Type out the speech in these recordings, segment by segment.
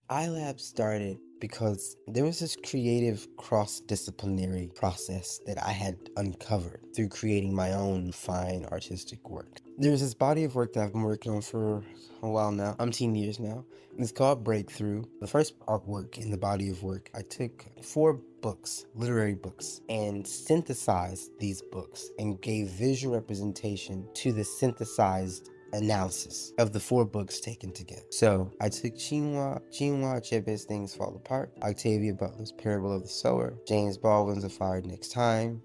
iLab started because there was this creative cross-disciplinary process that I had uncovered through creating my own fine artistic work. There's this body of work that I've been working on for a while now, umpteen years now. It's called Breakthrough. The first artwork in the body of work, I took 4 books, literary books, and synthesized these books and gave visual representation to the synthesized analysis of the 4 books taken together. So I took Chinua Achebe's Things Fall Apart, Octavia Butler's Parable of the Sower, James Baldwin's A Fire Next Time,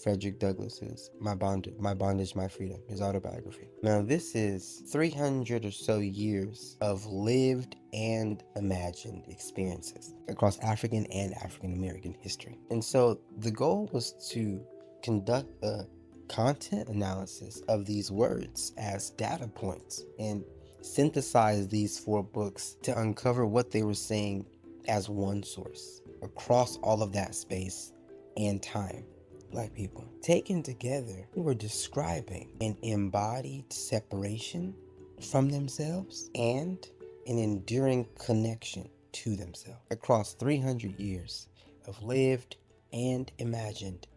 Frederick Douglass's My Bondage, My Freedom, his autobiography. Now this is 300 or so years of lived and imagined experiences across African and African American history. And so the goal was to conduct a content analysis of these words as data points and synthesize these 4 books to uncover what they were saying as one source across all of that space and time. Black people taken together, they were describing an embodied separation from themselves and an enduring connection to themselves across 300 years of lived and imagined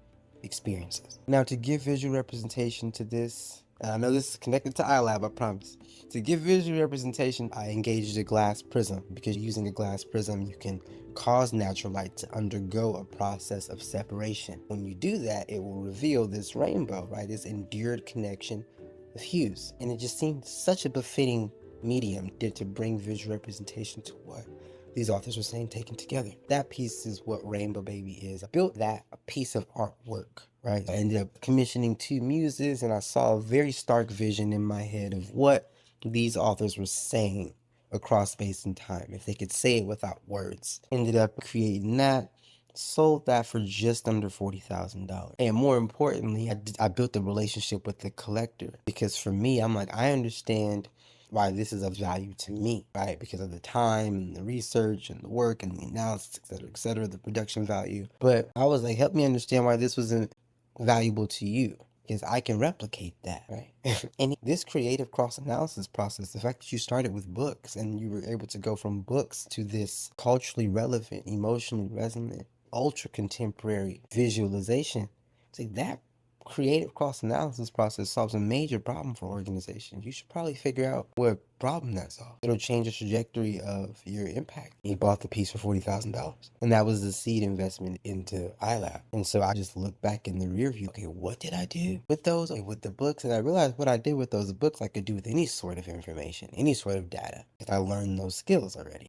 experiences. Now, to give visual representation to this, and I know this is connected to iLab, I promise. To give visual representation, I engaged a glass prism, because using a glass prism, you can cause natural light to undergo a process of separation. When you do that, it will reveal this rainbow, right? This endured connection of hues. And it just seemed such a befitting medium to bring visual representation to what these authors were saying taken together. That piece is what Rainbow Baby is. I built that, a piece of artwork, right? I ended up commissioning 2 muses, and I saw a very stark vision in my head of what these authors were saying across space and time, if they could say it without words. Ended up creating that, sold that for just under $40,000. And more importantly, I built a relationship with the collector, because for me, I'm like, I understand why this is of value to me, right? Because of the time and the research and the work and the analysis, et cetera, the production value. But I was like, help me understand why this wasn't valuable to you, because I can replicate that, right? And this creative cross-analysis process, the fact that you started with books and you were able to go from books to this culturally relevant, emotionally resonant, ultra contemporary visualization, it's like that creative cross-analysis process solves a major problem for organizations. You should probably figure out what problem that solves. It'll change the trajectory of your impact. He bought the piece for $40,000. And that was the seed investment into iLab. And so I just look back in the rear view. Okay, what did I do with those? Okay, with the books? And I realized what I did with those books I could do with any sort of information, any sort of data, because I learned those skills already.